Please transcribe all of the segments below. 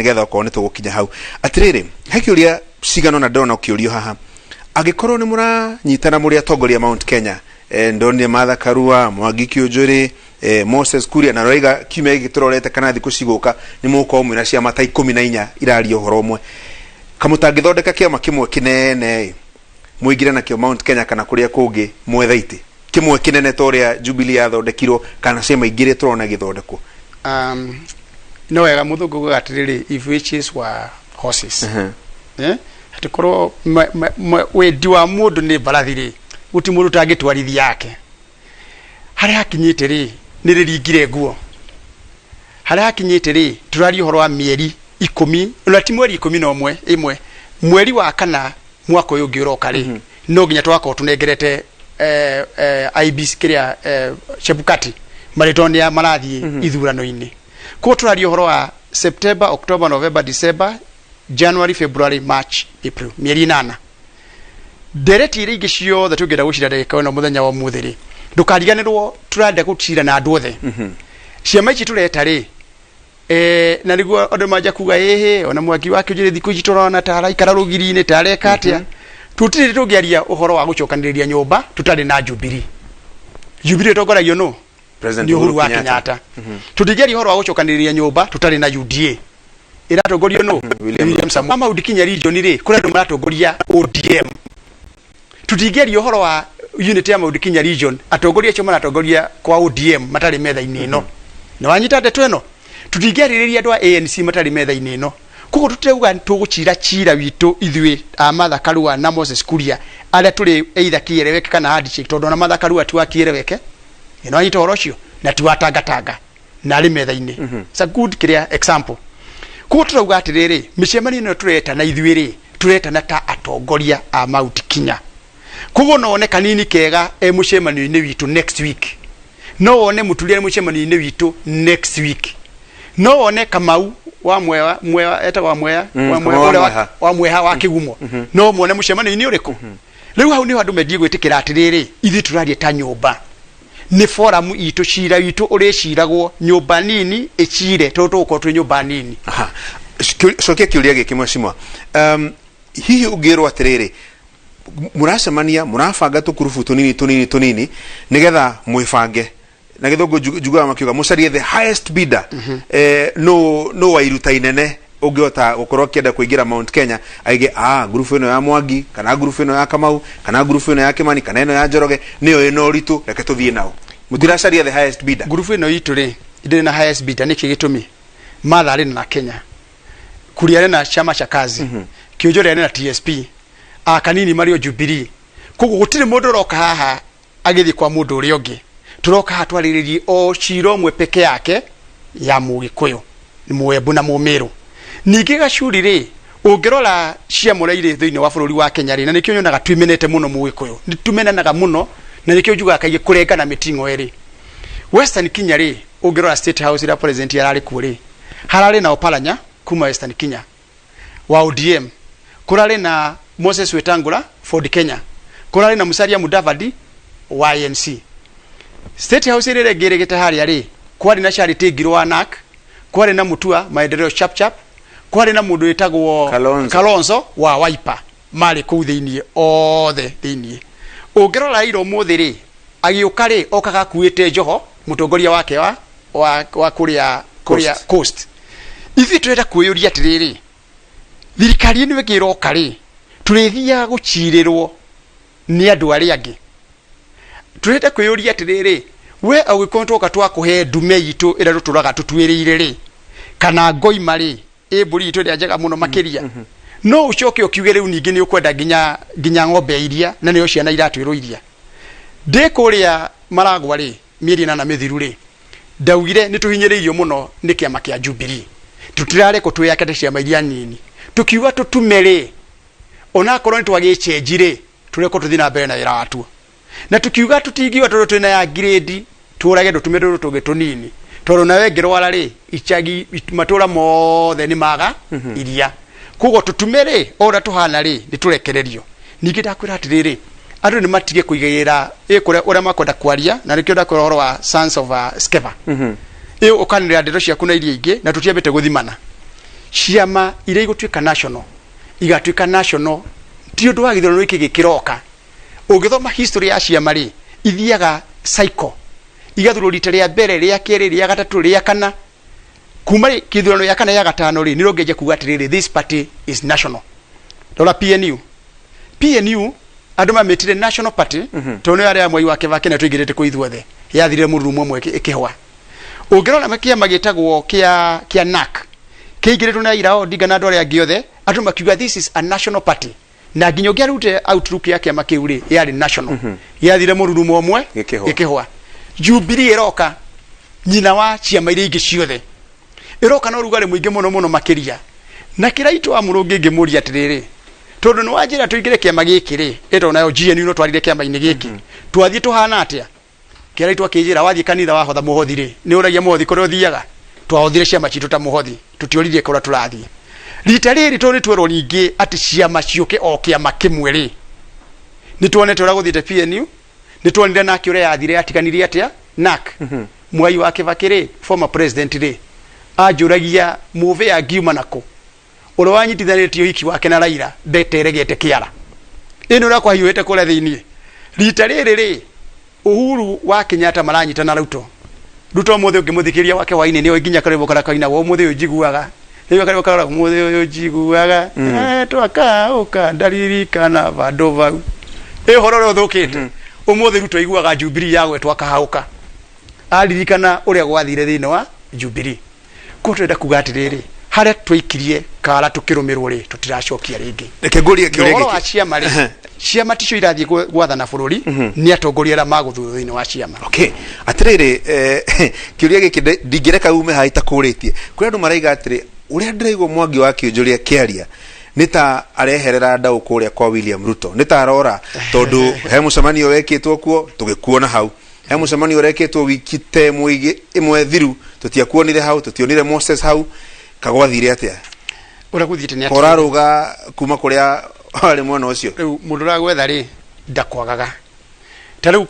nigetha ko neto gukinya hau atiriri hakiuria cigano na ndona ukiurio haha agikorwo ni muranyitana muri atongoria Mount Kenya ndonire Martha Karua Mwangi Kĩũnjũrĩ Moses Kuria na Roiga kiumia giturorete kana thiku ciguka ni muko umwe na ciama ta 14 irario horo umwe kamutangithondeka kiama kimwe kinene muigire na kio Mount Kenya kana kuria kungi mwethaiti kimwe kinene toria Jubilee yathondekirwo kana ciama ingire turona githondekwo no wega muthungu gatiriri if witches were horses hatikorwo wendi wa mundu ni barathiri guti mundu tangitwarithia yake haria hakinyite ri ni riringire nguo haria hakinyite ri turari horo wa mieri 10 na ti mweri 11 imwe mweri wa kana mwaka uyu ngiuroka ri no ginya twako tunengerete IBC kiria Chebukati maritonia marathie ithurano-ini ko turari horo wa September October November December January February March April mieri 8 dereti iri igicio that tugenda gucira ndeka no muthenya wa muthiri ndukariganirwo turande gutira na andu othe ciama ici tureta ri na niguo andu manja kuga ona Mwangi wa Kĩũnjũrĩ thiku ici turona tara ikara rugiri-ini tareka atia tutiri tugiaria uhoro wa gucokaniriria nyumba tutari na Jubilee tongoragio no President Uhuru wa Kenyatta tutigeria uhoro wa gucokaniriria nyumba tutari na UDA iratongorio no William Samoei Mount Kenya region ri kuri andu maratongoria ODM tutigeria uhoro wa unity ya Mount Kenya region atongoria cio maratongoria kwa ODM matari metha-ini ino na wanyita ndeto eno tutigeriria andu a ANC matari metha-ini ino kuko tuteuga tugucira cira witu ithui Martha Karua na Moses Kuria aria turi either kiereweke kana handshake tondu na Martha Karua tu akiereweke ino anyita orocio na tuwatangatanga na ari metha-ini it's a good clear example kuko turauga atiriri micemani ino tureta na ithui ri tureta na ta atongoria a Mount Kenya kugo no one kanini kega mucemani-ini witu next week no one mutulia mucemani-ini witu next week no one Kamau wa mwewa eta wa mweya wa mweha wa Kigumo no muone mucemani-ini uriku riu hau ni andu mendie gwitikira atiriri ithi turarie ta nyumba ni forum itu cira witu uri ciragwo nyumba nini icire tondu uko twi nyumba nini cokia kiuria gikimwe cimwa hihi ugirwo atiriri muracemania murabanga tukurubu tunini nigetha mwibange na githungu jugaga makiuga mucarie the highest bidder no wairuta inene ungiota gukorwo kienda kuingira Mount Kenya aige grupu ino ya Mwangi kana grupu ino ya Kamau kana grupu ino ya Kimani kana ino ya Njoroge niyo ino ritu reke tuthie nao mutiracaria the highest bidder grupu ino itu ri inde na highest bidder niki gitumi Martha ari na Kenya Kuria na chama cha kazi Kĩũnjũrĩ na TSP kanini Mario Jubilee kuko gutire mundu roka haha agithi kwa mundu uri ongi turoka hatwariririe o ciro mwe peke yake ya Mũgĩkũyũ ni Mũembu na Mũmĩrũ ningi gacuri ri ungirora ciamũra ire thĩinĩ wa bũrũri wa Kenya ri na nikio nyonaga twimenete muno Mũgĩkũyũ ni tumenanaga muno na nikio njuga kaige kurengana mitingo eri Western Kenya ri ungirora State House ira president yarari kuri harari na Oparanya kuma Western Kenya wa ODM kurari na Moses Wetangula Ford Kenya kurari na Musalia Mudavadi YNC State House ire geregete hari ari kwari na Charity Ngirwa NAK kwari na Mutua Maendeleo Chapchap kwari na mundu etagwo Kalonzo wa Wiper mari ku thiini othe thiini ungirora iro muthiri agiukari okaga kuite Joho mutongoria wake wa kuria Coast ithi tureta kuyuria atiriri thirikari ni wekiro kari turethia gucirirwo ni andu ari angi tureta kuyuria atiriri we agikontoka twakuhe ndume yitu ira ruturaga tutwirire ri kana ngoi mari eburi itu ria njega muno makiria no ucoke ukiuge riu ningi ni ukwenda ginya ng'ombe iria na niyo ciana iratwirwo iria de kuria maragwa ri mieri na mithiru ri ndaugire ni tuhinyiririo muno ni kiama kia Jubilee tutirare ko tuyakete ciama iria nini tukiuga tutumere ona korwo ni twagichenjire tureko tuthina mbere na wira watu na tukiuga tutigiwa tondu twina ya grade turage ndutumire tuge tunini tondu nawe ngirwara ri ichagi matura mothe ni maga iria kugo tutumere ora tuhana ri niturekererio ningi ndakwira atiriri andu ni matige kuigira ikure ura makwenda kwaria na rikio ndakwira horo wa Sons of Skeva ukanira ndeto ciaku na iria ingi na tutiambite guthimana ciama iria igũtuĩka national igatuĩka national ti ũndũ wa gĩthurano gĩkĩ gĩkĩroka. Ũngĩthoma history ya ciama rĩ ithiaga cycle, igathurwo rita rĩa mbere, rĩa kerĩ, rĩa gatatũ, rĩa kana. Kuma gĩthurano ya kana ya gatano rĩ nĩrĩo ngĩnja kuga atĩrĩrĩ, this party is national. Rora PNU andũ mametire national party tondũ nĩ arĩa Mwai wa Kibaki na tũigĩrĩte kwa ithuothe yathire mũrurumo ũmwe ĩkĩhwa. Ũngĩrora kĩama gĩtagwo kĩa NARC kĩingĩrĩtwo na Raila Odinga na andũ arĩa angĩ othe, andũ makiuga this is a national party, na nginya ũngĩarute outlook ya kĩama kĩu rĩ yarĩ national, yathire mũrurumo ũmwe ĩkĩhwa. Jubilee ĩroka nyina wa ciama iria ingĩ ciothe, ĩroka na ũrugarĩ mũingĩ mũno makĩria, na kĩraitũ wa mũrũngĩ ngĩmũria atĩrĩrĩ, tondũ nĩ wanjĩra tũingĩre kĩama gĩkĩ rĩ, ĩtwo nayo GNU no twarire kĩama-inĩ gĩkĩ, twathiĩ tũhana atĩa? Kĩraitũ akĩnjĩra wathiĩ kanitha wahotha mũhothi rĩ, nĩ ũragia mũhothi kũrĩa ũthiaga? Twahothire ciama citũ ta mũhothi, tũtioririe kũrĩa tũrathiĩ. Rita rĩrĩ tondũ nĩtwerwo ningĩ atĩ ciama ciũke o kĩama kĩmwe rĩ, nĩtuonete ũrĩa gũthiĩte PNU, nĩtuonire nake ũrĩa yathire yatiganirie atĩa NARC. Mwai wa Kibaki rĩ, former president rĩ, anjũragia mũve ya ngiuma nako ũrĩa wanyitithanĩtie ũhiki wake na Raila ndeteregete kĩara ĩno ũrĩa kwahiũhĩte kũrĩa thĩiniĩ. Rita rĩrĩ rĩ Uhuru wa Kenyatta maranyitana Ruto mũthĩ ũngĩmũthikĩria wake hwainĩ nĩ nginya karĩbo karakaina wa mũthĩ ũyũ njiguaga nĩwe karĩbo karara mũthĩ ũyũ njiguaga twakaũka ndaririkana vandũ vau ũhoro ũrĩa ũthũkĩte ũmũthĩ Ruto aiguaga Jubilee yagwe twakahaũka aririkana ũrĩa gwathire thĩinĩ wa Jubilee. Kũtũenda kuga atĩrĩrĩ, harĩa twaikirie kara tũkĩrũmĩrwo rĩ tũtiracokia rĩngĩ. Reke ngũrie kĩũria gĩkĩ. Ciama rĩ ciama ticio irathiĩ gwathana bũrũri nĩ atongoria arĩa magũthurwo thĩinĩ wa ciama. Okay, atĩrĩrĩ kĩũria gĩkĩ ndingĩreka ume haha itakũrĩtie. Kũrĩ andũ maraiga atĩrĩ ũrĩa ndĩraigua Mwangi wa Kĩũnjũria kĩaria nĩ ta areherera ndaũ kũrĩa kwa William Ruto, nĩ ta arora tondũ he mũcemanio wekĩtwo kuo tũgĩkuona hau, he mũcemanio ũrekĩtwo wiki te ĩmwe thiru tũtiakuonire hau, tũtionire Moses hau, kagwathire atĩa? Ũrĩa gũthiĩte nĩ atĩa? Ũrarũga kuma kũrĩa arĩ mwena ũcio. Rĩu mũndũ ũragwetha rĩ ndakwagaga. Ta rĩu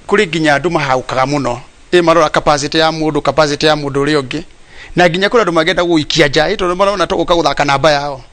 kũrĩ nginya andũ mahaũkaga mũno marora capacity ya mũndũ ũrĩa ũngĩ, na nginya kũrĩ andũ magenda gũikia nja tondũ marona tũgũka gũthaka namba yao.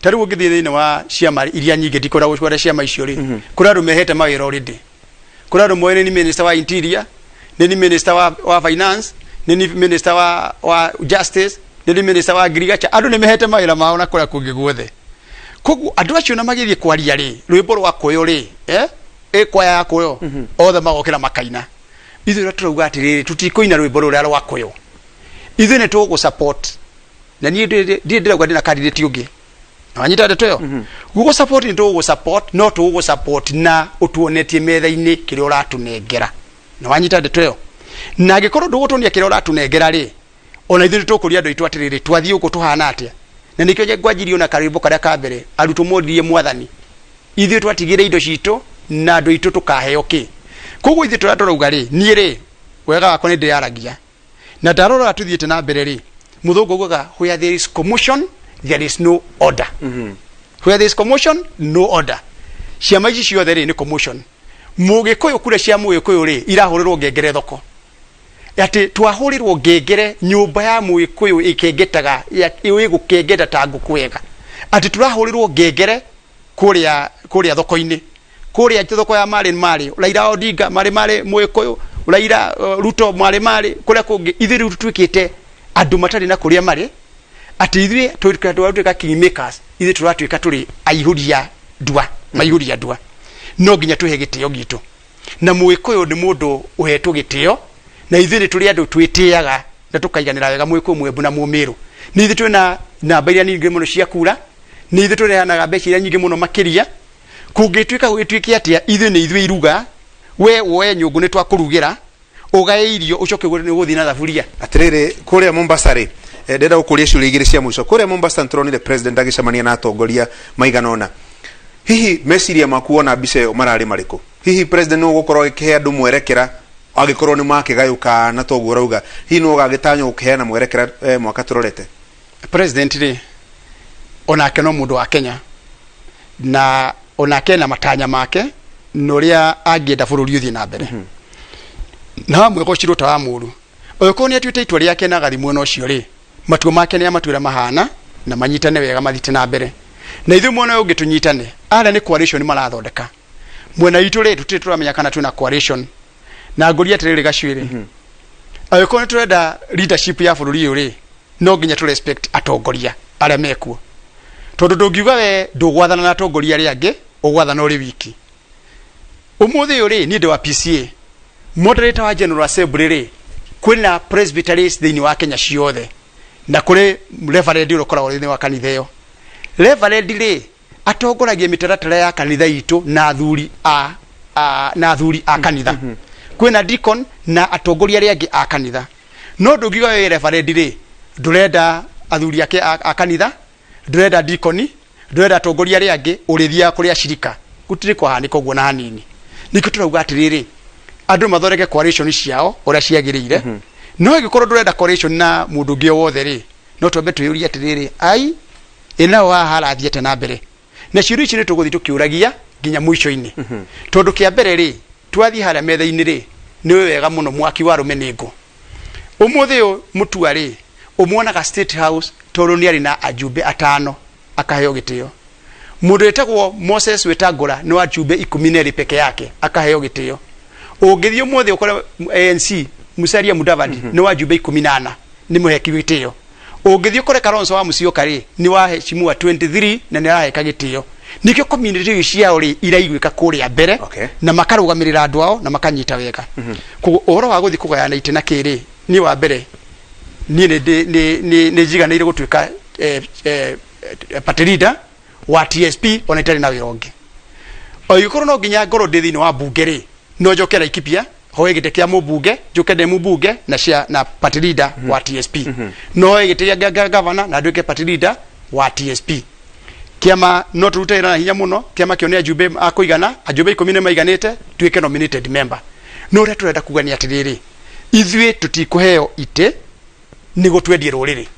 Ta rĩu ũngĩthiĩ thĩinĩ wa ciama iria nyingĩ ndikora gũcwara ciama icio rĩ, kũrĩ andũ mehete mawĩra already. Kũrĩ andũ moĩ nĩ minister wa interior, nĩ minister wa finance, nĩ minister wa justice, nĩ minister wa agriculture, andũ nĩ mehete mawĩra mao na kũrĩa kũngĩ guothe. Koguo andũ acio na magĩthiĩ kwaria rĩ, rwĩmbo rwa kũyũ rĩ, kwaya ya kũyũ othe magokĩra makaina. Ithuĩ turauga atĩrĩrĩ tũtikũina rwĩmbo rũrĩa rwa kũyũ, ithuĩ nĩ tũgũ support, na niĩ ndĩrauga ndĩna candidate ũngĩ. Wanyita ndeto ĩyo gugo support nĩ tũgũ support, no tũgũ support na ũtuonetie metha-inĩ kĩrĩa ũratunengera. Na wanyita ndeto ĩyo na angĩkorwo ndũgũtuonia kĩrĩa ũratunengera rĩ, ona ithuĩ tũkũria andũ aitũ atĩrĩrĩ twathiĩ ũguo tũhana atĩa. Na nikio ngwanjirio na karĩmbo karĩa ka mbere arutwo modirie mwathani, ithuĩ twatigire indo citũ na andũ aitũ tũkaheo kĩ. Koguo ithuĩ tũrauga rĩ, niĩ rĩ wega wakwa nĩ ndĩyaragia na ndarora tuthiĩte na mbere rĩ, mũthũngũ augaga where there is commotion there is no order. Where there is commotion no order. Ciama ici ciothe rĩ nĩ commotion. Mũgĩkũyũ kure cia Mũgĩkũyũ rĩ irahũrĩrwo ngengere thoko, ati twahũrĩrwo ngengere nyũmba ya Mũgĩkũyũ ikengetaga igũkengeta ta ngũkũ wega, ati turahũrĩrwo ngengere kũrĩa thoko-inĩ, kũrĩa thoko ya marĩ Raila Odinga marĩ Mũgĩkũyũ, Raila Ruto marĩ kũrĩa kũngĩ. Ithuĩ rĩu twĩkĩte andũ matarĩ na kũrĩa marĩ, ati ithuĩ twatuĩka kingmakers, ithuĩ tũratuĩka tũrĩ aihũria ndua, no nginya tũhe gĩtĩo gitũ. Na Mũgĩkũyũ nĩ mũndũ ũhetwo gĩtĩo, na ithuĩ nĩ tũrĩ andũ twĩtĩaga na tũkaiganĩra wega Mũgĩkũyũ mwembu na Mũmĩrũ. Nĩ ithuĩ twĩna namba iria nyingĩ mũno cia kura, nĩ ithuĩ tũrehanaga mbeca iria nyingĩ mũno makĩria. Kũngĩtuĩka gũgĩtuĩke atĩa ithuĩ nĩ ithuĩ iruga, we woe nyũngũ nĩ twakũrugĩra, ũgae irio ũcoke gũthiĩ na thaburia. Atĩrĩrĩ kũrĩa Mombasa rĩ, ndenda gũkũria ciũria igĩrĩ cia mũico. Kũrĩa Mombasa nĩtũronire president agĩcemania na atongoria maigana ũna. Hihi meciria maku wona mbica ĩyo mararĩ marĩkũ? Hihi president no gũkorwo agĩkĩhe andũ mwerekera agĩkorwo nĩ makĩgayũka na toguo rauga, hihi no gagĩtanywo gũkĩheana mwerekera mwaka tũrorete? President rĩ onake no mũndũ wa Kenya na onake na matanya make noria angĩenda bũrũri ũthiĩ na mbere. Na wamwe gũcirwo ta wa mũru ũyũ nĩ atuĩte itua rĩake na gathi mwena ũcio rĩ, matua make nĩ amatuĩra mahana na manyitane wega mathite na mbere na ithu mwona ungi tunyitane ara ni coalition marathondeka mwena itu ri tutire turamenya kana tuna coalition na ngori atiriri Gachwire ayiko turenda leadership ya bururi yuri no nginya tu respect atongoria aria mekuo tondu ndungiuga we ndugwathana na atongoria aria angi ugwathana uri wiki umuthi yuri ni ndi wa PCA moderator wa General Assembly ri kwina presbyteries thiini wa Kenya ciothe na kuri reverend urokoragwo thiini wa kanitha iyo reverend ri atongoragia mitaratara ya kanitha itu na athuri a kanitha kwina deacon na atongoria aria angi a kanitha no ndungiuga we reverend ri ndurenda athuri ake a kanitha ndurenda deacon ndurenda atongoria aria angi urithia kuri ashirika gutiri kwa haniko guo na hanini niko turauga atiriri andu mathoreke coalition ciao uria ciagirire no igikorwo ndurenda coalition na mundu ngi wothe ri no twambe tuyuria atiriri ai ina wa harathiete na mbere na ciuru ici ni tuguthi tukiuragia nginya mwisho-ini tondu kia mbere ri twathi haria metha-ini ri ni wega muno mwaki wa rumeningo umuthi mutua ri umwonaga State House tondu ni ari na ajumbe atano akaheo gitio mundu etagwo Moses Wetangula no ajumbe 12 peke yake akaheo gitio ungithio umuthi ukora ANC Musalia Mudavadi no ajumbe 18 ni muheki gitio ungithio kore Kalonzo wa Musyoka ri ni waheshimiwa 23 na ni araheka gitio nikio community ciao ri iraiguika kuria mbere na makarugamirira andu ao na makanyita wega kugo uhoro wa guthi kugayana itena kiri ni wa mbere ni jiganire gutwika party leader wa TSP ona itari na wironge oyikoro no ginya ngoro ndithi no wa bunge ri no jokera ikipia hoye gitekia mubunge jokede mubunge na party leader wa TSP no gitekia governor na nduke party leader wa TSP kiama no turutira hinya muno kiama kionea ajumbe akuigana ajumbe 10 maiganite tuike nominated member no ria turenda kugania atiriri ithwe tutikuheo ite ni gutwendie ruriri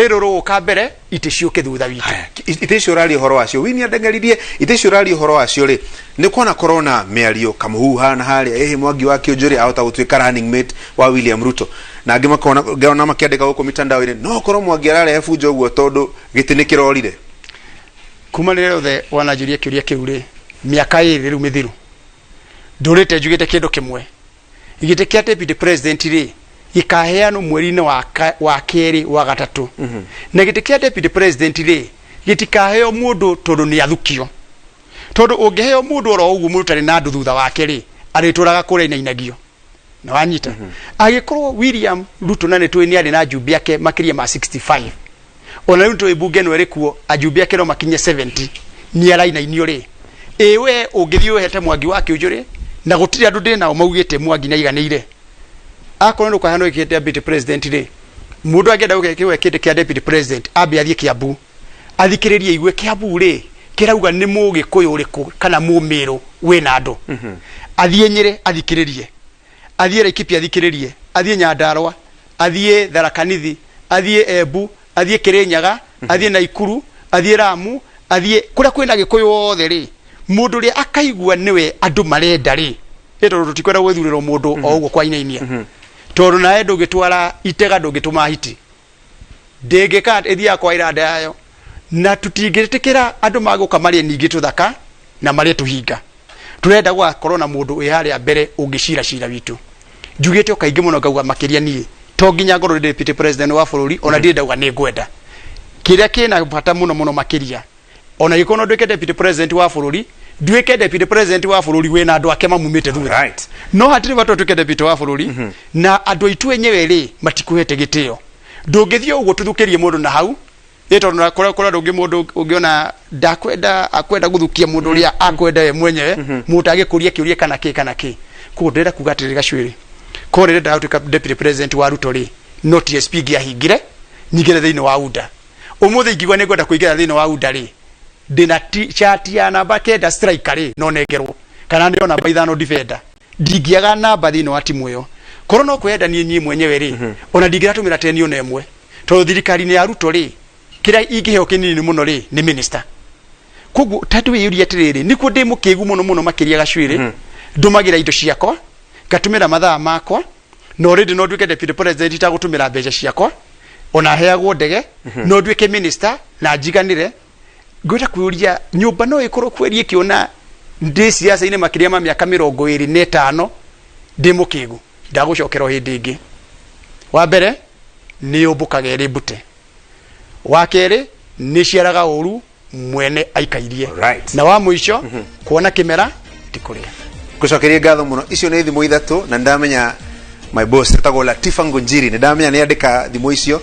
ruka mbere ite ciuke thutha witu ite ciorali horo acio wini andengeririe ite ciorali horo acio ri ni kuona corona miario kamuhuha na haria Mwangi wa Kĩũnjũrĩ ahota gutwika running mate wa William Ruto na angĩ makona makiandika guku mitandao-ini no korwo Mwangi ararehe bunjo uguo tondu giti ni kirorire kuma rero the wanajuria kiuria kiuri miaka iri riu mithiru ndurite njugite kindu kimwe igite kia deputy president ri ikaheano mweri-ini wa keri wa gatatu na gite kia deputy president ri gitikaheo mundu tondu ni athukio tondu ungeheo mundu oro ugu murutari na ndu thutha wake ri arituraga kure inainagio na wanyita agikorwo William Ruto na netwe ni ari na ajumbe yake makiria ma 65 ona Ruto ibunge no erikuo ajumbe yake no makinye 70 ni araina inio ri ewe ungithio hete Mwangi wa Kĩũnjũrĩ na gutiri andu ndina o maugite Mwangi na iganire akoro ndo kahano ikite deputy president ri mundu agenda gukekiwe kite kia deputy president ambe athie Kiambu athikiririe igwe Kiambu ri kirauga ni Mũgĩkũyũ uriku kana Mũmĩrũ wina andu athie Nyĩrĩ athikiririe athie Laikipia athikiririe athie Nyandarua athie Tharaka Nithi athie Embu athie Kirinyaga athie Naikuru athie Ramu athie kuria kwina Gĩkũyũ wothe ri mundu ri akaigua niwe andu marenda ri ito tutikwenda gwethurirwo mundu o uguo kwa inainia tondu nae ndugitwara itega ndugituma hiti ndingika ithia kwa iranda yayo na tutingitikira andu maguka mari ningi tuthaka na mari tuhinga turenda gwa corona mundu iharia mbere ungicira cira witu njugite okaingi muno ngauga makiria nie to nginya ngoro deputy president wa bururi ona ndindauga ni ngwenda kiria kina bata muno makiria ona ikono ndwike deputy president wa bururi ndwike deputy president wa bururi wena andu ake mamumite thutha no hatiri watu twike deputy wa bururi na andu aitu enyewe ri matikuhete gitio ndungithio uguo tuthukirie mundu na hau ito na kora ndungi mundu ungiona akwenda guthukia mundu uria akwenda we mwenyewe mutage kuria kiuria kana ki kudera kugatirira Gachwire kore nda tuka deputy president wa Ruto ri no TSP gia hingire nyigire thiini wa UDA umuthi ingigwa ni ngwenda kuingira thiini wa UDA ri ndina chat ya namba kenda striker ri no negerwo kana ndio namba 5 defender ndingiaga namba thiini wa timu iyo korwo no kwenda ni mwenyewe ri ona ndingira tumira teni ona emwe to thirikari ni ya Ruto ri kira ingiheo kinini muno ri ni minister kugu tatu yuri atiriri niko ndi mukigu muno makiria Gachwire ndumagira indo ciakwa gatumira mathaa makwa no already no nduke deputy president ta gutumira mbeca ciakwa ona heagwo ndege no nduike minister na njiganire ngwenda kwiuria nyumba no ikorwo kwerie kiona ndi siasa ine makiria ma miaka 25 ndi mukigu ndagucokera hindi ingi wa mbere ni ubukage ri bute wa keri ni ciaraga uru mwene aikairie na wa muico kuona kimera tikuria kucokeria ngatho muno icio ni thimo ithatu na ndamenya my boss tago Latifa Ngunjiri ni ndamenya ni andika thimo icio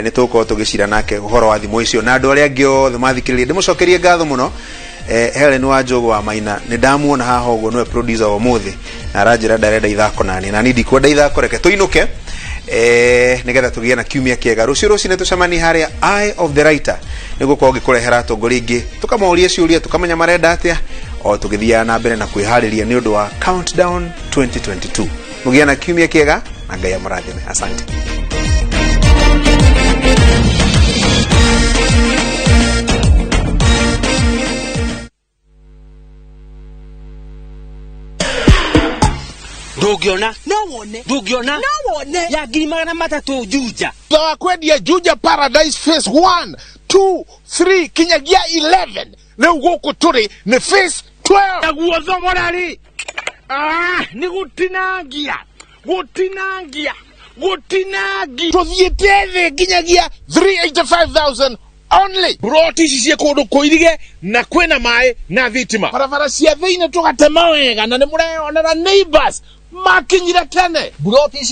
ni tuko tugicira nake uhoro wa thimo icio na andu aria angi othe mathikiririe ndimucokerie ngatho muno Helen Wanjogu wa Maina ni ndamuona haha uguo niwe producer wa muthi na arajira ndarenda ithako nani na nindi kwenda ithako reke tuinuke nigetha tugie na kiumia kiega rucio rucio netucemani haria Eye of the Writer nigukorwo gikurehera atongori ingi tukamoria ciuria tukamenya marenda atia o tugithia na mbere na kwihariria ni undu wa Countdown 2022 mugie na kiumia kiega na Ngai amurathime asante. Dugiona no wone Dugiona no wone ya girimana matatu Juja Dawa kwendia Juja Paradise phase 1 2 3 kinyagia 11 leo goko turi ni phase 12 yaguotho morali ni gutinangia tuthiethe kinyagia 385,000 only broti cicie kundu kuirige na kwena mai na thitima barabara cia thiine tugatema wega na ni mureonera neighbors makinyira tene broti